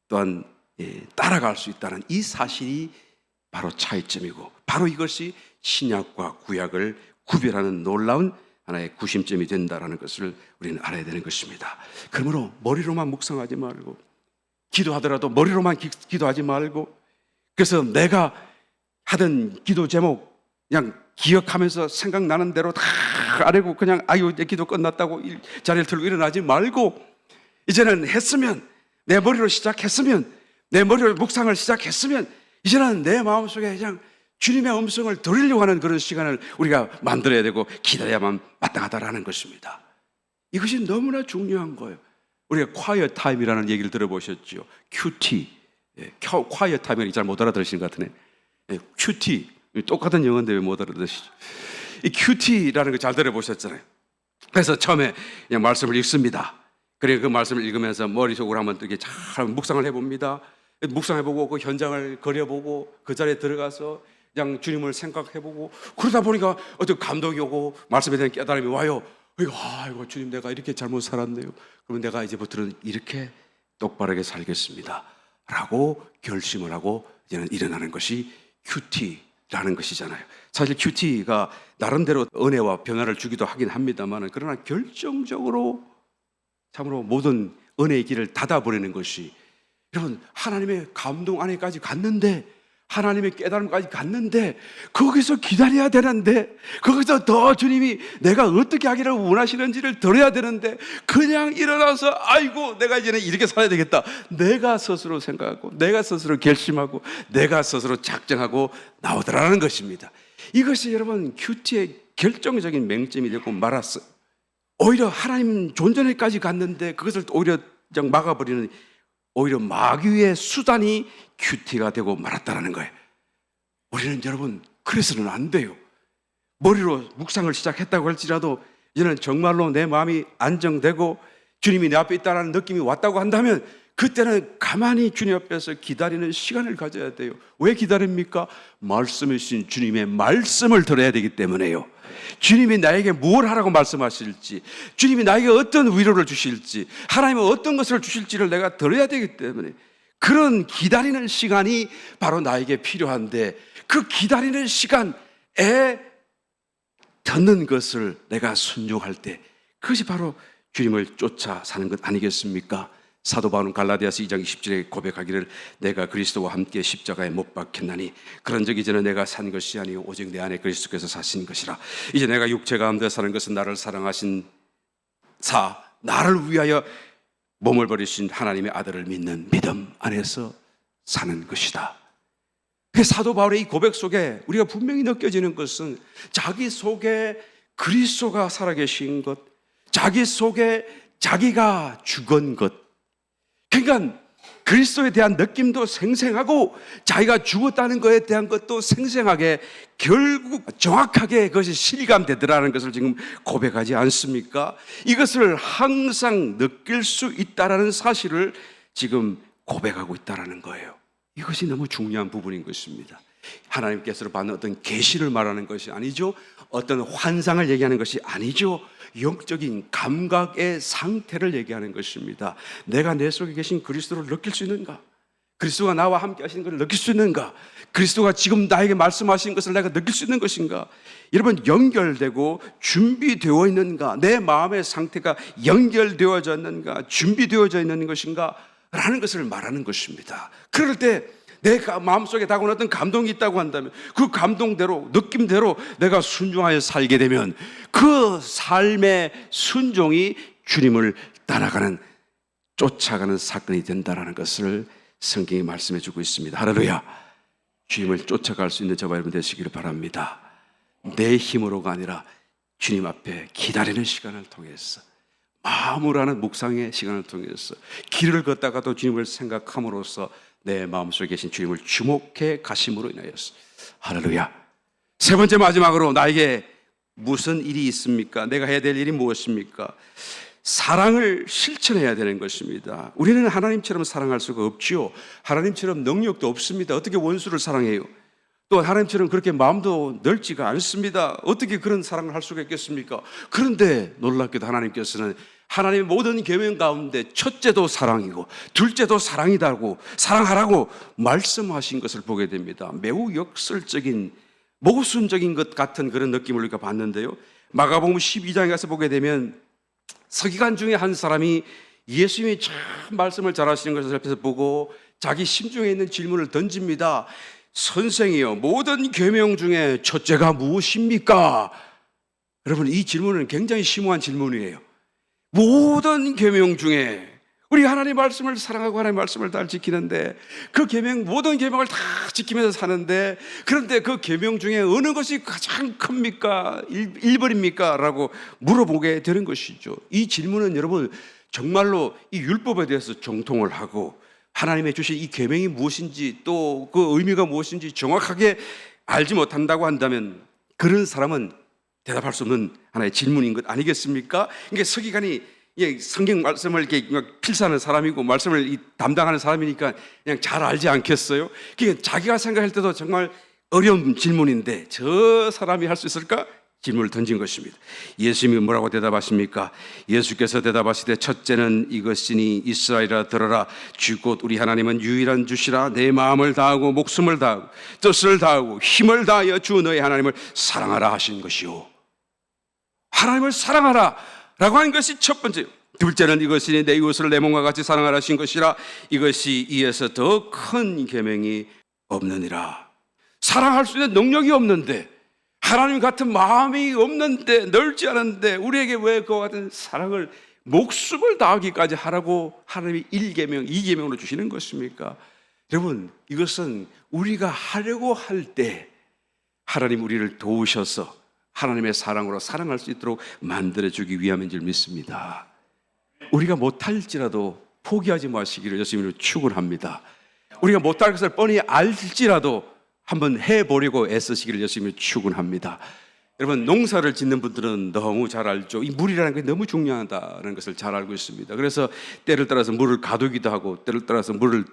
또한 따라갈 수 있다는 이 사실이 바로 차이점이고, 바로 이것이 신약과 구약을 구별하는 놀라운 하나의 구심점이 된다는 것을 우리는 알아야 되는 것입니다. 그러므로 머리로만 묵상하지 말고, 기도하더라도 머리로만 기도하지 말고, 그래서 내가 하던 기도 제목 그냥 기억하면서 생각나는 대로 다 아래고 그냥 아유 내 기도 끝났다고 자리를 들고 일어나지 말고, 이제는 했으면, 내 머리로 시작했으면, 내 머리로 묵상을 시작했으면 이제는 내 마음속에 그냥 주님의 음성을 들으려고 하는 그런 시간을 우리가 만들어야 되고 기다려야만 마땅하다라는 것입니다. 이것이 너무나 중요한 거예요. 우리가 quiet time이라는 얘기를 들어보셨죠? QT, quiet time을 잘 못 알아들으시는 것 같으네. QT, 똑같은 영어인데 왜 못 알아들으시죠? 이 QT라는 거 잘 들어보셨잖아요. 그래서 처음에 그냥 말씀을 읽습니다. 그리고 그 말씀을 읽으면서 머릿속으로 한번 이렇게 잘 묵상을 해봅니다. 묵상해보고 그 현장을 그려보고 그 자리에 들어가서 그냥 주님을 생각해보고, 그러다 보니까 어떤 감동이 오고 말씀에 대한 깨달음이 와요. 아이고 주님 내가 이렇게 잘못 살았네요. 그러면 내가 이제부터는 이렇게 똑바르게 살겠습니다 라고 결심을 하고 이제는 일어나는 것이 큐티라는 것이잖아요. 사실 큐티가 나름대로 은혜와 변화를 주기도 하긴 합니다만, 그러나 결정적으로 참으로 모든 은혜의 길을 닫아버리는 것이, 여러분 하나님의 감동 안에까지 갔는데, 하나님의 깨달음까지 갔는데, 거기서 기다려야 되는데, 거기서 더 주님이 내가 어떻게 하기를 원하시는지를 들어야 되는데, 그냥 일어나서 아이고 내가 이제는 이렇게 살아야 되겠다, 내가 스스로 생각하고 내가 스스로 결심하고 내가 스스로 작정하고 나오더라는 것입니다. 이것이 여러분 큐티의 결정적인 맹점이 되고 말았어요. 오히려 하나님 존전에까지 갔는데 그것을 오히려 막아버리는, 오히려 마귀의 수단이 큐티가 되고 말았다는 거예요. 우리는 여러분 그래서는 안 돼요. 머리로 묵상을 시작했다고 할지라도 이제는 정말로 내 마음이 안정되고 주님이 내 앞에 있다는 느낌이 왔다고 한다면, 그때는 가만히 주님 앞에서 기다리는 시간을 가져야 돼요. 왜 기다립니까? 말씀해 주신 주님의 말씀을 들어야 되기 때문에요. 주님이 나에게 뭘 하라고 말씀하실지, 주님이 나에게 어떤 위로를 주실지, 하나님은 어떤 것을 주실지를 내가 들어야 되기 때문에, 그런 기다리는 시간이 바로 나에게 필요한데, 그 기다리는 시간에 듣는 것을 내가 순종할 때, 그것이 바로 주님을 쫓아 사는 것 아니겠습니까? 사도 바울은 갈라디아서 2장 20절에 고백하기를, 내가 그리스도와 함께 십자가에 못 박혔나니 그런 적 이제는 내가 산 것이 아니요 오직 내 안에 그리스도께서 사신 것이라. 이제 내가 육체 가운데 사는 것은 나를 사랑하신 나를 위하여 몸을 버리신 하나님의 아들을 믿는 믿음 안에서 사는 것이다. 사도 바울의 이 고백 속에 우리가 분명히 느껴지는 것은, 자기 속에 그리스도가 살아계신 것, 자기 속에 자기가 죽은 것, 그러니까 그리스도에 대한 느낌도 생생하고 자기가 죽었다는 것에 대한 것도 생생하게, 결국 정확하게 그것이 실감되더라는 것을 지금 고백하지 않습니까? 이것을 항상 느낄 수 있다는 사실을 지금 고백하고 있다는 거예요. 이것이 너무 중요한 부분인 것입니다. 하나님께서 받는 어떤 계시를 말하는 것이 아니죠. 어떤 환상을 얘기하는 것이 아니죠. 영적인 감각의 상태를 얘기하는 것입니다. 내가 내 속에 계신 그리스도를 느낄 수 있는가? 그리스도가 나와 함께 하시는 것을 느낄 수 있는가? 그리스도가 지금 나에게 말씀하신 것을 내가 느낄 수 있는 것인가? 여러분, 연결되고 준비되어 있는가? 내 마음의 상태가 연결되어져 있는가? 준비되어져 있는 것인가? 라는 것을 말하는 것입니다. 그럴 때 내가 마음속에 다가오는 어떤 감동이 있다고 한다면, 그 감동대로, 느낌대로 내가 순종하여 살게 되면, 그 삶의 순종이 주님을 따라가는, 쫓아가는 사건이 된다는 것을 성경이 말씀해 주고 있습니다. 할렐루야. 주님을 쫓아갈 수 있는 저와 여러분 되시기를 바랍니다. 내 힘으로가 아니라 주님 앞에 기다리는 시간을 통해서, 마음으로 하는 묵상의 시간을 통해서, 길을 걷다가도 주님을 생각함으로써 내 마음속에 계신 주님을 주목해 가심으로 인하여서. 할렐루야. 세 번째, 마지막으로 나에게 무슨 일이 있습니까? 내가 해야 될 일이 무엇입니까? 사랑을 실천해야 되는 것입니다. 우리는 하나님처럼 사랑할 수가 없지요. 하나님처럼 능력도 없습니다. 어떻게 원수를 사랑해요? 또 하나님처럼 그렇게 마음도 넓지가 않습니다. 어떻게 그런 사랑을 할 수가 있겠습니까? 그런데 놀랍게도 하나님께서는 하나님의 모든 계명 가운데 첫째도 사랑이고 둘째도 사랑이다고, 사랑하라고 말씀하신 것을 보게 됩니다. 매우 역설적인, 모순적인 것 같은 그런 느낌을 우리가 봤는데요. 마가복음 12장에 가서 보게 되면 서기관 중에 한 사람이 예수님이 참 말씀을 잘하시는 것을 옆에서 보고 자기 심중에 있는 질문을 던집니다. 선생이여, 모든 계명 중에 첫째가 무엇입니까? 여러분, 이 질문은 굉장히 심오한 질문이에요. 모든 계명 중에 우리 하나님 말씀을 사랑하고 하나님 말씀을 다 지키는데, 그 계명, 모든 계명을 다 지키면서 사는데, 그런데 그 계명 중에 어느 것이 가장 큽니까? 1번입니까? 라고 물어보게 되는 것이죠. 이 질문은 여러분 정말로 이 율법에 대해서 정통을 하고 하나님의 주신 이 계명이 무엇인지, 또 그 의미가 무엇인지 정확하게 알지 못한다고 한다면, 그런 사람은 대답할 수 없는 하나의 질문인 것 아니겠습니까? 이게 서기관이 성경 말씀을 이렇게 필사하는 사람이고 말씀을 담당하는 사람이니까 그냥 잘 알지 않겠어요? 그게 자기가 생각할 때도 정말 어려운 질문인데 저 사람이 할 수 있을까? 질문을 던진 것입니다. 예수님이 뭐라고 대답하십니까? 예수께서 대답하시되 첫째는 이것이니 이스라엘아 들어라. 주 곧 우리 하나님은 유일한 주시라. 내 마음을 다하고 목숨을 다하고 뜻을 다하고 힘을 다하여 주 너의 하나님을 사랑하라 하신 것이요. 하나님을 사랑하라 라고 하는 것이 첫 번째요. 둘째는 이것이니 내 이웃을 내 몸과 같이 사랑하라 하신 것이라. 이것이 이에서 더 큰 계명이 없느니라. 사랑할 수 있는 능력이 없는데, 하나님 같은 마음이 없는데, 넓지 않은데 우리에게 왜 그와 같은 사랑을, 목숨을 다하기까지 하라고 하나님이 1계명, 2계명으로 주시는 것입니까? 여러분, 이것은 우리가 하려고 할 때 하나님 우리를 도우셔서 하나님의 사랑으로 사랑할 수 있도록 만들어주기 위함인 줄 믿습니다. 우리가 못할지라도 포기하지 마시기를 예수님으로 축원합니다. 우리가 못할 것을 뻔히 알지라도 한번 해보려고 애쓰시기를 예수님으로 축원합니다. 여러분, 농사를 짓는 분들은 너무 잘 알죠. 이 물이라는 게 너무 중요하다는 것을 잘 알고 있습니다. 그래서 때를 따라서 물을 가두기도 하고 때를 따라서 물을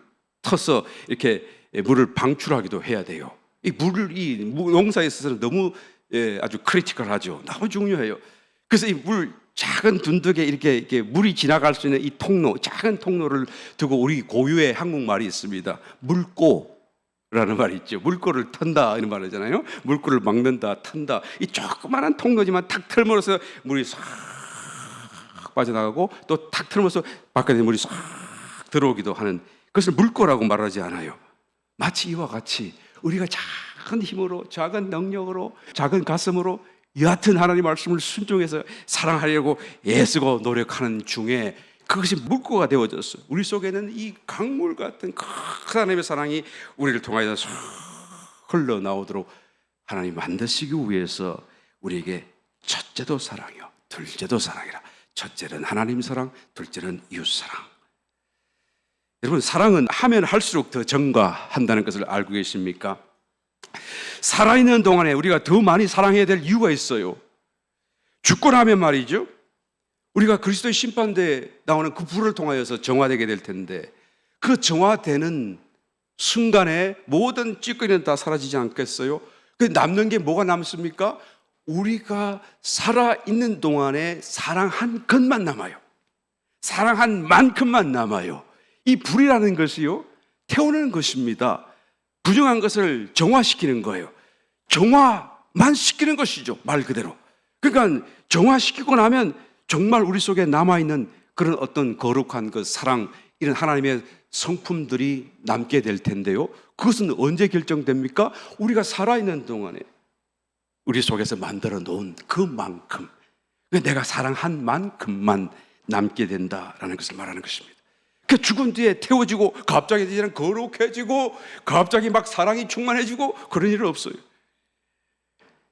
터서 이렇게 물을 방출하기도 해야 돼요. 이 농사에 있어서는 너무 아주 크리티컬하죠. 너무 중요해요. 그래서 이 작은 둔덕에 이렇게 물이 지나갈 수 있는 이 통로, 작은 통로를 두고 우리 고유의 한국말이 있습니다. 물고라는 말이 있죠. 물고를 턴다 이런 말이잖아요. 물고를 막는다, 턴다. 이 조그마한 통로지만 탁 틀면서 물이 싹 빠져나가고 또 탁 틀면서 바깥에 물이 싹 들어오기도 하는 그것을 물고라고 말하지 않아요. 마치 이와 같이 우리가 작은 힘으로, 작은 능력으로, 작은 가슴으로 여하튼 하나님 말씀을 순종해서 사랑하려고 애쓰고 노력하는 중에 그것이 물고가 되어졌어요. 우리 속에는 이 강물 같은 큰 하나님의 사랑이 우리를 통하여 흘러나오도록 하나님 만드시기 위해서 우리에게 첫째도 사랑이요 둘째도 사랑이라. 첫째는 하나님 사랑, 둘째는 이웃 사랑. 여러분, 사랑은 하면 할수록 더 증가한다는 것을 알고 계십니까? 살아있는 동안에 우리가 더 많이 사랑해야 될 이유가 있어요. 죽고 나면 말이죠, 우리가 그리스도의 심판대에 나오는 그 불을 통하여서 정화되게 될 텐데, 그 정화되는 순간에 모든 찌꺼기는 다 사라지지 않겠어요? 그 남는 게 뭐가 남습니까? 우리가 살아있는 동안에 사랑한 것만 남아요. 사랑한 만큼만 남아요. 이 불이라는 것이요, 태우는 것입니다. 부정한 것을 정화시키는 거예요. 정화만 시키는 것이죠, 말 그대로. 그러니까 정화시키고 나면 정말 우리 속에 남아있는 그런 어떤 거룩한 그 사랑, 이런 하나님의 성품들이 남게 될 텐데요, 그것은 언제 결정됩니까? 우리가 살아있는 동안에 우리 속에서 만들어 놓은 그만큼, 내가 사랑한 만큼만 남게 된다라는 것을 말하는 것입니다. 그 죽은 뒤에 태워지고 갑자기 이제는 거룩해지고 갑자기 막 사랑이 충만해지고 그런 일은 없어요.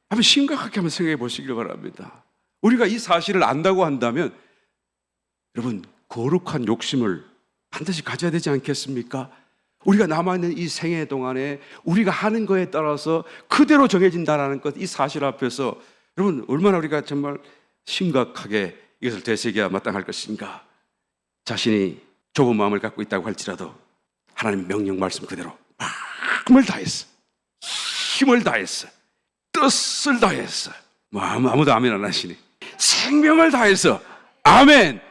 한번 심각하게 한번 생각해 보시길 바랍니다. 우리가 이 사실을 안다고 한다면 여러분, 거룩한 욕심을 반드시 가져야 되지 않겠습니까? 우리가 남아있는 이 생애 동안에 우리가 하는 거에 따라서 그대로 정해진다는 것, 이 사실 앞에서 여러분, 얼마나 우리가 정말 심각하게 이것을 되새겨야 마땅할 것인가. 자신이 좁은 마음을 갖고 있다고 할지라도 하나님 명령 말씀 그대로 마음을 다했어, 힘을 다했어, 뜻을 다했어. 아무도 아멘 안 하시네. 생명을 다해서 아멘.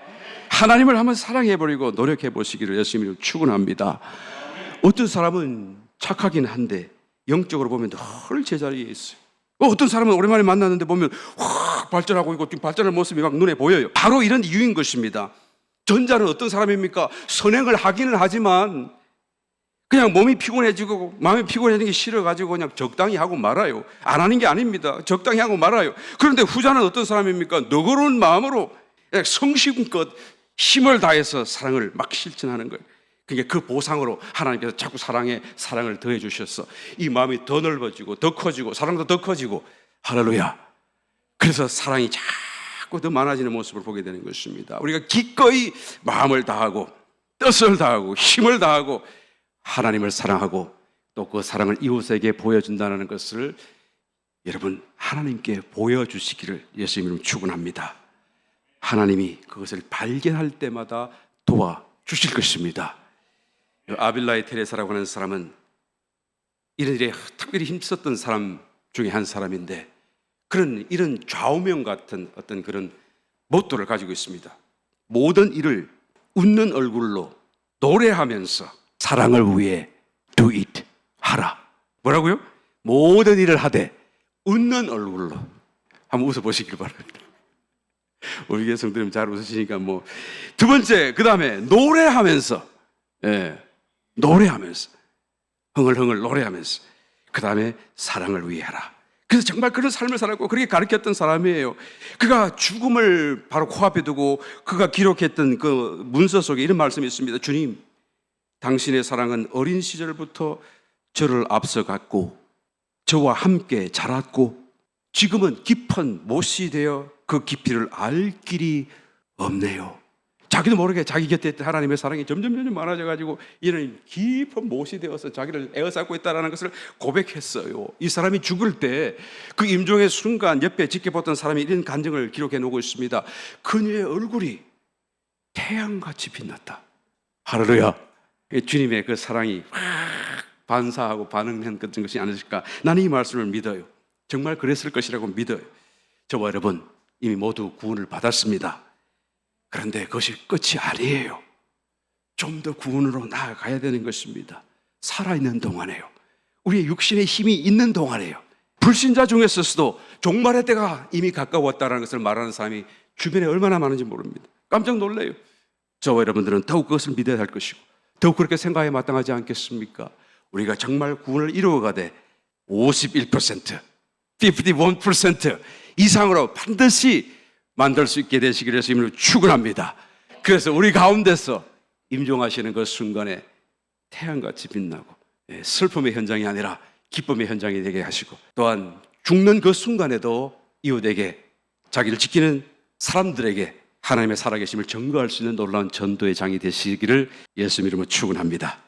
하나님을 한번 사랑해버리고 노력해보시기를 열심히 축원합니다. 어떤 사람은 착하긴 한데 영적으로 보면 늘 제자리에 있어요. 어떤 사람은 오랜만에 만났는데 보면 확 발전하고 있고 발전할 모습이 막 눈에 보여요. 바로 이런 이유인 것입니다. 전자는 어떤 사람입니까? 선행을 하기는 하지만 그냥 몸이 피곤해지고 마음이 피곤해지는 게 싫어가지고 그냥 적당히 하고 말아요. 안 하는 게 아닙니다. 적당히 하고 말아요. 그런데 후자는 어떤 사람입니까? 너그러운 마음으로 성심껏 힘을 다해서 사랑을 막 실천하는 거예요. 그러니까 그 보상으로 하나님께서 자꾸 사랑을 더해 주셔서 이 마음이 더 넓어지고 더 커지고 사랑도 더 커지고, 할렐루야. 그래서 사랑이 자꾸 더 많아지는 모습을 보게 되는 것입니다. 우리가 기꺼이 마음을 다하고 뜻을 다하고 힘을 다하고 하나님을 사랑하고 또 그 사랑을 이웃에게 보여준다는 것을 여러분, 하나님께 보여주시기를 예수님으로 축원합니다. 하나님이 그것을 발견할 때마다 도와주실 것입니다. 아빌라의 테레사라고 하는 사람은 이런 일에 특별히 힘썼던 사람 중에 한 사람인데, 그런 이런 좌우명 같은 어떤 그런 모토를 가지고 있습니다. 모든 일을 웃는 얼굴로 노래하면서 사랑을 위해 do it 하라. 뭐라고요? 모든 일을 하되 웃는 얼굴로. 한번 웃어보시길 바랍니다. 우리 교회 성도님 잘 웃으시니까 뭐. 두 번째, 그 다음에 노래하면서, 노래하면서, 흥얼흥얼 노래하면서, 그 다음에 사랑을 위해 하라. 그래서 정말 그런 삶을 살았고 그렇게 가르쳤던 사람이에요. 그가 죽음을 바로 코앞에 두고 그가 기록했던 그 문서 속에 이런 말씀이 있습니다. 주님, 당신의 사랑은 어린 시절부터 저를 앞서갔고 저와 함께 자랐고 지금은 깊은 못이 되어 그 깊이를 알 길이 없네요. 자기도 모르게 자기 곁에 있던 하나님의 사랑이 점점 많아져가지고 이는 깊은 못이 되어서 자기를 에워싸고 있다는 것을 고백했어요. 이 사람이 죽을 때 그 임종의 순간 옆에 지켜봤던 사람이 이런 간증을 기록해 놓고 있습니다. 그녀의 얼굴이 태양같이 빛났다. 할렐루야. 주님의 그 사랑이 반사하고 반응한 것이 아니실까. 나는 이 말씀을 믿어요. 정말 그랬을 것이라고 믿어요. 저와 여러분 이미 모두 구원을 받았습니다. 그런데 그것이 끝이 아니에요. 좀 더 구원으로 나아가야 되는 것입니다. 살아있는 동안에요. 우리의 육신의 힘이 있는 동안에요. 불신자 중에서도 종말의 때가 이미 가까웠다는 것을 말하는 사람이 주변에 얼마나 많은지 모릅니다. 깜짝 놀라요. 저와 여러분들은 더욱 그것을 믿어야 할 것이고 더욱 그렇게 생각에 마땅하지 않겠습니까? 우리가 정말 구원을 이루어가되 51%, 51% 이상으로 반드시 만들 수 있게 되시기를 예수님으로 축원합니다. 그래서 우리 가운데서 임종하시는 그 순간에 태양같이 빛나고 슬픔의 현장이 아니라 기쁨의 현장이 되게 하시고 또한 죽는 그 순간에도 이웃에게 자기를 지키는 사람들에게 하나님의 살아계심을 증거할 수 있는 놀라운 전도의 장이 되시기를 예수 이름으로 축원합니다.